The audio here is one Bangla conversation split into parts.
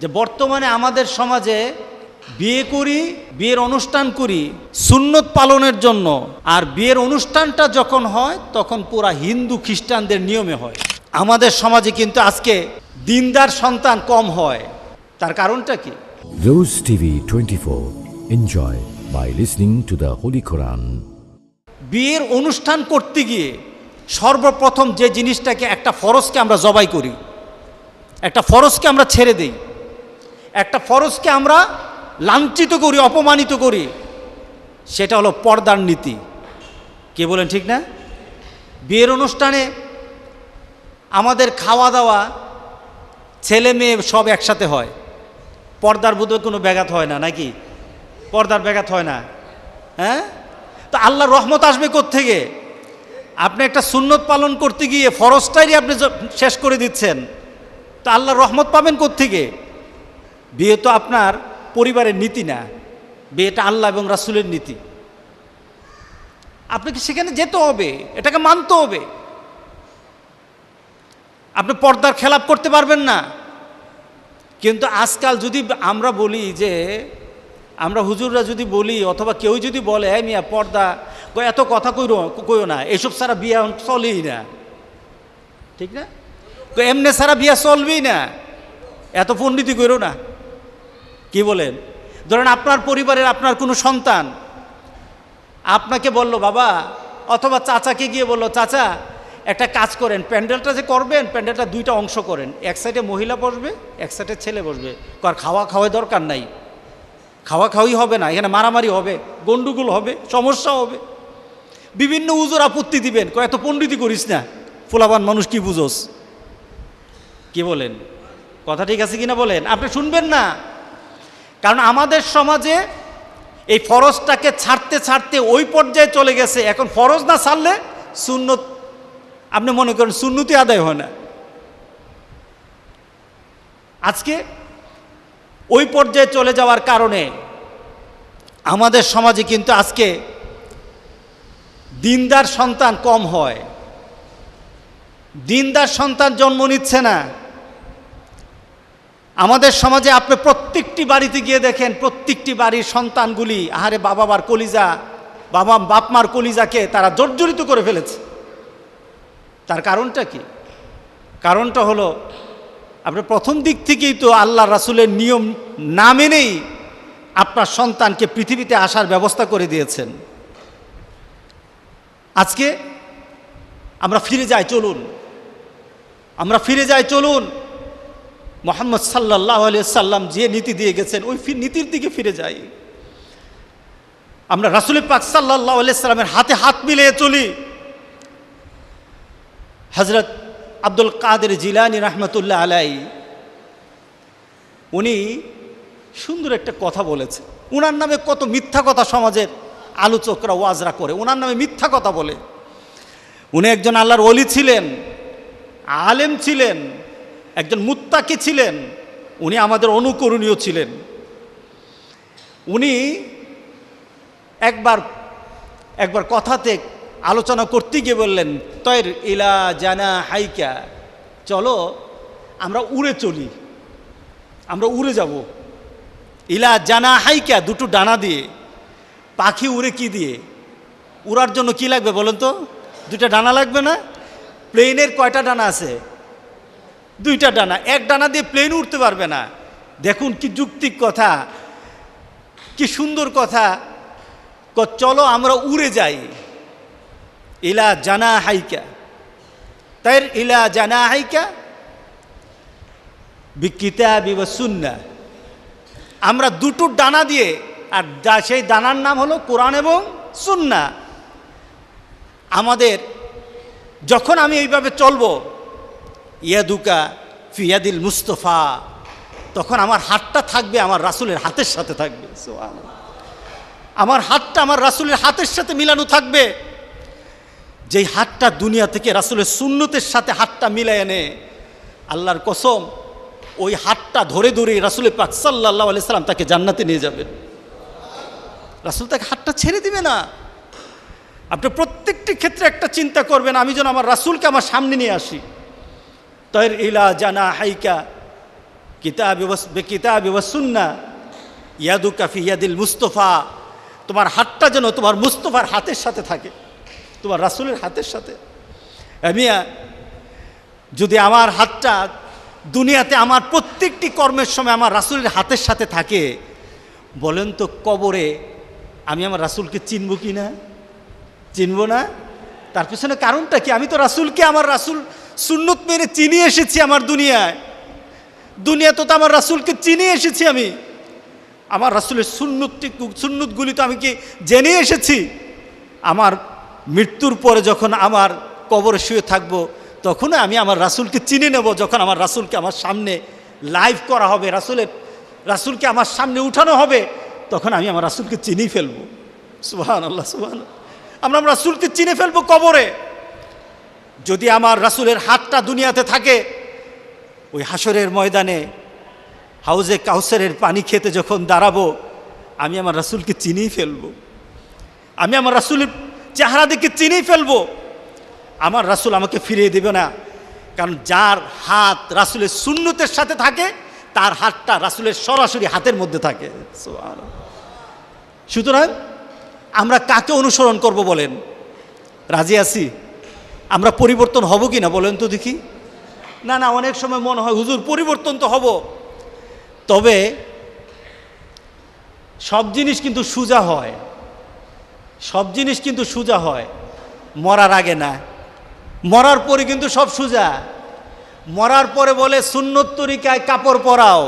যে বর্তমানে আমাদের সমাজে বিয়ে করি, বিয়ের অনুষ্ঠান করি সুন্নত পালনের জন্য, আর বিয়ের অনুষ্ঠানটা যখন হয় তখন পুরা হিন্দু খ্রিস্টানদের নিয়মে হয়। আমাদের সমাজে কিন্তু আজকে দিনদার সন্তান কম হয়। তার কারণটা কি? Rose TV 24. Enjoy by listening to the Holy Quran. বিয়ের অনুষ্ঠান করতে গিয়ে সর্বপ্রথম যে জিনিসটাকে, একটা ফরজকে আমরা জবাই করি, একটা ফরজকে আমরা ছেড়ে দেই, একটা ফরজকে আমরা লাঞ্ছিত করি, অপমানিত করি, সেটা হলো পর্দার নীতি। কে বলেন ঠিক না? বিয়ের অনুষ্ঠানে আমাদের খাওয়া দাওয়া, ছেলে মেয়ে সব একসাথে হয়, পর্দার বোধহয় কোনো ব্যাঘাত হয় না, নাকি? পর্দার ব্যাঘাত হয় না, হ্যাঁ? তো আল্লাহর রহমত আসবে কোত্থেকে? আপনি একটা সুন্নত পালন করতে গিয়ে ফরজটাই আপনি শেষ করে দিচ্ছেন, তো আল্লাহর রহমত পাবেন কোত্থেকে? বিয়ে তো আপনার পরিবারের নীতি না, বিয়েটা আল্লাহ এবং রাসূলের নীতি। আপনাকে সেখানে যেতে হবে, এটাকে মানতে হবে। আপনি পর্দার খেলাপ করতে পারবেন না। কিন্তু আজকাল যদি আমরা বলি যে, আমরা হুজুররা যদি বলি, অথবা কেউ যদি বলে হ্যাঁ মিয়া পর্দা, এত কথা কইও না, এসব ছাড়া বিয়ে চলেই না, ঠিক না? এমনি ছাড়া বিয়ে চলবেই না, এত পণ্ডিতি করো না। কি বলেন? ধরেন আপনার পরিবারের আপনার কোনো সন্তান আপনাকে বলল বাবা, অথবা চাচাকে গিয়ে বলল চাচা একটা কাজ করেন, প্যান্ডেলটা যে করবেন প্যান্ডেলটা দুইটা অংশ করেন, এক সাইডে মহিলা বসবে, এক সাইডে ছেলে বসবে। আর খাওয়ার দরকার নাই, খাওয়াই হবে না, এখানে মারামারি হবে, গন্ডগোল হবে, সমস্যা হবে, বিভিন্ন উজোর আপত্তি দিবেন। এত পণ্ডিতি করিস না, ফুলাবান মানুষ কি বুঝোস? কি বলেন? কথা ঠিক আছে কিনা বলেন? আপনি শুনবেন না। কারণ আমাদের সমাজে এই ফরজটাকে ছাড়তে ছাড়তে ওই পর্যায়ে চলে গেছে, এখন ফরজ না ছাড়লে সুন্নত, আপনি মনে করেন সুন্নতি আদায় হয় না। আজকে ওই পর্যায়ে চলে যাওয়ার কারণে আমাদের সমাজে কিন্তু আজকে দিনদার সন্তান কম হয়, দিনদার সন্তান জন্ম নিচ্ছে না। আমাদের সমাজে আপনি প্রত্যেকটি বাড়িতে গিয়ে দেখেন, প্রত্যেকটি বাড়ির সন্তানগুলি আহারে বাবা মার কলিজা, বাপ মার কলিজাকে তারা জর্জরিত করে ফেলেছে। তার কারণটা কি? কারণটা হলো আপনি প্রথম দিক থেকেই তো আল্লাহ রাসূলের নিয়ম না মেনেই আপনার সন্তানকে পৃথিবীতে আসার ব্যবস্থা করে দিয়েছেন। আজকে আমরা ফিরে যাই, চলুন আমরা ফিরে যাই, চলুন মুহাম্মদ সাল্লাল্লাহু আলাইহি সাল্লাম যে নীতি দিয়ে গেছেন ওই নীতির দিকে ফিরে যাই। আমরা রাসূল পাক সাল্লাল্লাহু আলাইহি সাল্লামের হাতে হাত মিলিয়ে চলি। হযরত আব্দুল কাদের জিলানী রাহমাতুল্লাহ আলাইহি উনি সুন্দর একটা কথা বলেছে। ওনার নামে কত মিথ্যা কথা সমাজের আলোচকরা ওয়াজরা করে, ওনার নামে মিথ্যা কথা বলে। উনি একজন আল্লাহর ওলি ছিলেন, আলেম ছিলেন, একজন মুত্তাকি ছিলেন, উনি আমাদের অনুকরণীয় ছিলেন। উনি একবার কথাতে আলোচনা করতে গিয়ে বললেন, তয়ের ইলা জানা হাইকা, চলো আমরা উড়ে চলি, আমরা উড়ে যাব। ইলা জানা হাইকা, দুটো ডানা দিয়ে। পাখি উড়ে কি দিয়ে? উড়ার জন্য কি লাগবে বলেন তো? দুইটা ডানা লাগবে না? প্লেনের কয়টা ডানা আছে? দুইটা ডানা। এক ডানা দিয়ে প্লেন উঠতে পারবে না। দেখুন কি যুক্তিক কথা, কি সুন্দর কথা। চলো আমরা উড়ে যাই। ইলা জানা হাইকা, তাই ইলা জানা হাইকা বিকিতাবি ওয়া সুন্নাহ। আমরা দুটো ডানা দিয়ে, আর সেই ডানার নাম হলো কোরআন এবং সুন্নাহ। আমাদের যখন আমি এইভাবে চলবো, ইয়াদুকা ফি ইয়াদিল মুস্তাফা, তখন আমার হাতটা থাকবে আমার রাসূলের হাতের সাথে থাকবে। সুবহানাল্লাহ। আমার হাতটা আমার রাসূলের হাতের সাথে মিলানো থাকবে। যেই হাতটা দুনিয়া থেকে রাসূলের সুন্নতের সাথে হাতটা মিলায় এনে, আল্লাহর কসম ওই হাতটা ধরে ধরে রাসূল পাক সাল্লাল্লাহু আলাইহি সাল্লাম তাকে জান্নাতে নিয়ে যাবেন। রাসূল তাকে হাতটা ছেড়ে দিবে না। আপনি প্রত্যেকটি ক্ষেত্রে একটা চিন্তা করবেন, আমি যেন আমার রাসূলকে আমার সামনে নিয়ে আসি। তয়ের ইলা জানা হাইকা কিতাবি ওয়াস সুন্নাহ ইয়াদুকা ফি ইয়াদিল মুস্তফা, তোমার হাতটা যেন তোমার মুস্তফার হাতের সাথে থাকে, তোমার রাসূলের হাতের সাথে। মিয়া, যদি আমার হাতটা দুনিয়াতে আমার প্রত্যেকটি কর্মের সময় আমার রাসূলের হাতের সাথে থাকে, বলেন তো কবরে আমি আমার রাসূলকে চিনব কি না? চিনব না? তার পিছনে কারণটা কি? আমি তো রাসূলকে, আমার রাসূল সুন্নত মেনে চিনে এসেছি আমার দুনিয়াতে তো আমার রাসূলকে চিনে এসেছি আমি, আমার রাসূলের সুন্নতগুলি তো আমি কি জেনে এসেছি। আমার মৃত্যুর পরে যখন আমার কবরে শুয়ে থাকব, তখন আমি আমার রাসূলকে চিনে নেব। যখন আমার রাসূলকে আমার সামনে লাইভ করা হবে, রাসূলকে আমার সামনে উঠানো হবে, তখন আমি আমার রাসূলকে চিনেই ফেলবো। সুবহানাল্লাহ, সুবহানাল্লাহ। আমরা রাসূলকে চিনে ফেলবো কবরে। যদি আমার রাসূলের হাতটা দুনিয়াতে থাকে, ওই হাসরের ময়দানে হাউজে কাউসারের পানি খেতে যখন দাঁড়াবো, আমি আমার রাসূলকে চিনেই ফেলবো। আমি আমার রাসূলের চেহারা দেখে চিনেই ফেলবো। আমার রাসূল আমাকে ফিরিয়ে দেবে না, কারণ যার হাত রাসূলের সুন্নতের সাথে থাকে, তার হাতটা রাসূলের সরাসরি হাতের মধ্যে থাকে। সুতরাং আমরা কাকে অনুসরণ করব বলেন? রাজি আছি? আমরা পরিবর্তন হব কি না বলেন তো দেখি? না, অনেক সময় মনে হয় হুজুর পরিবর্তন তো হব, তবে সব জিনিস কিন্তু সোজা হয়, সব জিনিস কিন্তু সোজা হয়, মরার আগে না। মরার পরে কিন্তু সব সোজা। মরার পরে বলে সুন্নত তরিকায় কাপড় পরাও।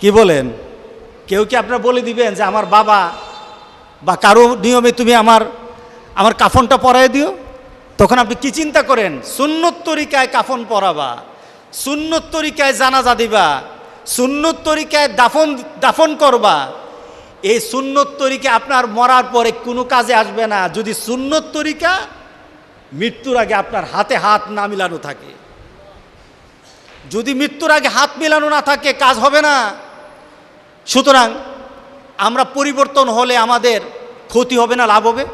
কি বলেন? কেউ কি আপনারা বলে দিবেন যে আমার বাবা বা কারো নিয়মে তুমি আমার কাফনটা পরায় দিও? তখন আপনি কি চিন্তা করেন? সুন্নত তরিকায় কাফন পরাবা, সুন্নত তরিকায় জানাজা দিবা, সুন্নত তরিকায় দাফন করবা। এই সুন্নত তরিকা আপনার মরার পরে কোনো কাজে আসবে না, যদি সুন্নত তরিকা মৃত্যুর আগে আপনার হাতে হাত না মিলানো থাকে। যদি মৃত্যুর আগে হাত মিলানো না থাকে, কাজ হবে না। সুতরাং আমরা পরিবর্তন হলে আমাদের ক্ষতি হবে না লাভ হবে?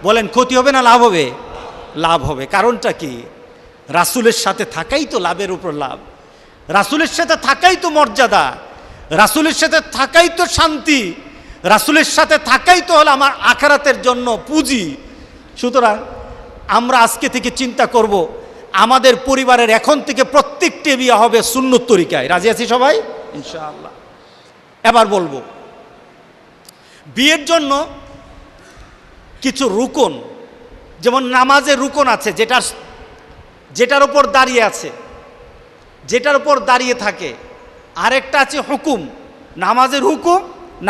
বলেন, ক্ষতি হবে না লাভ হবে? লাভ হবে। কারণটা কি? রাসূলের সাথে থাকাই তো লাভের উপর লাভ, রাসূলের সাথে থাকাই তো মর্যাদা, রাসূলের সাথে থাকাই তো শান্তি, রাসূলের সাথে থাকাই তো হলো আমার আখিরাতের জন্য পুঁজি। সুতরাং আমরা আজকে থেকে চিন্তা করব, আমাদের পরিবারের এখন থেকে প্রত্যেকটি বিয়ে হবে সুন্নত তরিকায়। রাজি আছি সবাই? ইনশাআল্লাহ। এবার বলবো, বিয়ের জন্য কিছু রুকন, যেমন নামাজের রুকন আছে, যেটার উপর দাঁড়িয়ে আছে, যেটার উপর দাঁড়িয়ে থাকে। আরেকটা আছে হুকুম, নামাজের হুকুম,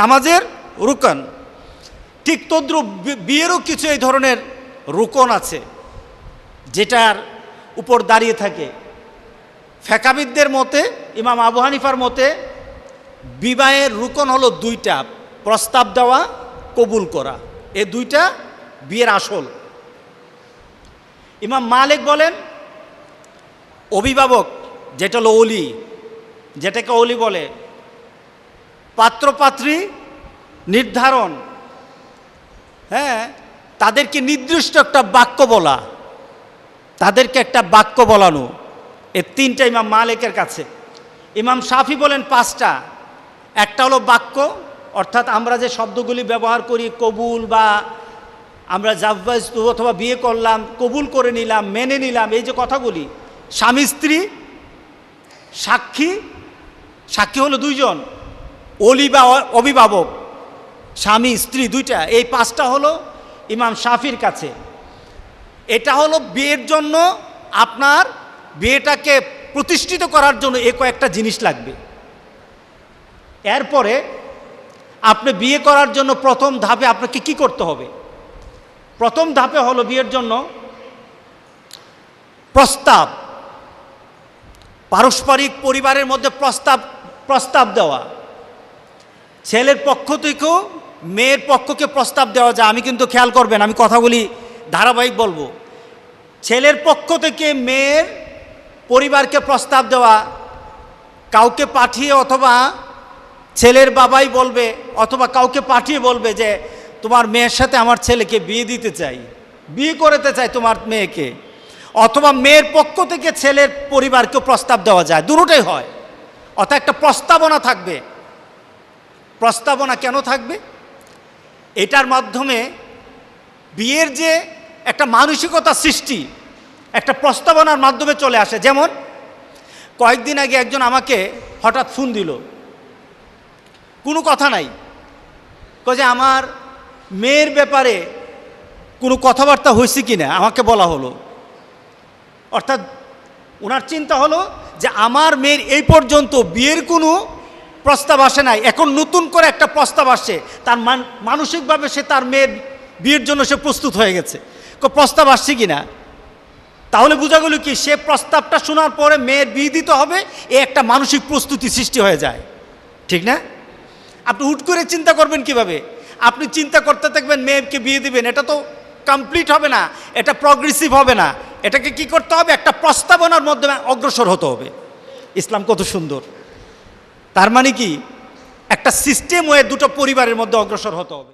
নামাজের রুকন। ঠিক তদ্রুপ বিয়েরও কিছু এই ধরনের রুকন আছে, যেটার উপর দাঁড়িয়ে থাকে। ফিকহবিদদের মতে, ইমাম আবু হানিফার মতে, বিবাহের রুকন হলো দুইটা: প্রস্তাব দেওয়া, কবুল করা। এই দুইটা বিয়ের আসল। ইমাম মালিক বলেন অভিভাবক, যেটা হলো ওলি, যেটাকে ওলি বলে, পাত্রপাত্রী নির্ধারণ, হ্যাঁ, তাদেরকে নির্দিষ্ট একটা বাক্য বলা, তাদেরকে একটা বাক্য বলানো। এ তিনটা ইমাম মালিকের কাছে। ইমাম শাফি বলেন পাঁচটা। একটা হলো বাক্য, অর্থাৎ আমরা যে শব্দগুলি ব্যবহার করি, কবুল, বা আমরা জাওয়াজতু অথবা বিয়ে করলাম, কবুল করে নিলাম, মেনে নিলাম, এই যে কথাগুলি। স্বামী স্ত্রী, সাক্ষী, সাক্ষী হলো দুইজন, ওলি বা অভিভাবক, স্বামী স্ত্রী দুইটা। এই পাঁচটা হলো ইমাম শাফির কাছে। এটা হলো বিয়ের জন্য, আপনার বিয়েটাকে প্রতিষ্ঠিত করার জন্য এ কয়েকটা জিনিস লাগবে। এরপরে আপনি বিয়ে করার জন্য প্রথম ধাপে আপনাকে কি করতে হবে? প্রথম ধাপে হলো বিয়ের জন্য প্রস্তাব, পারস্পরিক পরিবারের মধ্যে প্রস্তাব দেওয়া। ছেলের পক্ষ থেকেও মেয়ের পক্ষকে প্রস্তাব দেওয়া যায়। আমি কিন্তু খেয়াল করবেন, আমি কথাগুলি ধারাবাহিক বলবো। ছেলের পক্ষ থেকে মেয়ের পরিবারকে প্রস্তাব দেওয়া, কাউকে পাঠিয়ে, অথবা ছেলের বাবাই বলবে, অথবা কাউকে পাঠিয়ে বলবে যে তোমার মেয়ের সাথে আমার ছেলেকে বিয়ে দিতে চাই, বিয়ে করতে চাই তোমার মেয়েকে। অথবা মেয়ের পক্ষ থেকে ছেলের পরিবারকে প্রস্তাব দেওয়া যায়, দুটোটাই হয়। অর্থাৎ একটা প্রস্তাবনা থাকবে। প্রস্তাবনা কেন থাকবে? এটার মাধ্যমে বিয়ের যে একটা মানসিকতা সৃষ্টি একটা প্রস্তাবনার মাধ্যমে চলে আসে। যেমন কয়েকদিন আগে একজন আমাকে হঠাৎ ফোন দিল, কোনো কথা নাই, যে আমার মেয়ের ব্যাপারে কোনো কথাবার্তা হয়েছে কি না আমাকে বলা হলো। অর্থাৎ ওনার চিন্তা হলো যে আমার মেয়ের এই পর্যন্ত বিয়ের কোনো প্রস্তাব আসে নাই, এখন নতুন করে একটা প্রস্তাব আসছে, তার মানসিকভাবে সে তার মেয়ের বিয়ের জন্য সে প্রস্তুত হয়ে গেছে। প্রস্তাব আসছে কি না, তাহলে বোঝা গেল কি সে প্রস্তাবটা শোনার পরে মেয়ের বিয়ে দিতে হবে, এ একটা মানসিক প্রস্তুতি সৃষ্টি হয়ে যায়, ঠিক না? আপনি হুট করে চিন্তা করবেন কিভাবে? আপনি চিন্তা করতে থাকবেন মেয়েকে বিয়ে দিবেন, এটা তো কমপ্লিট হবে না, এটা প্রগ্রেসিভ হবে না। এটাকে কি করতে হবে? একটা প্রস্তাবনার মাধ্যমে অগ্রসর হতে হবে। ইসলাম কত সুন্দর! তার মানে কি একটা সিস্টেম হয়ে দুটো পরিবারের মধ্যে অগ্রসর হতে হবে।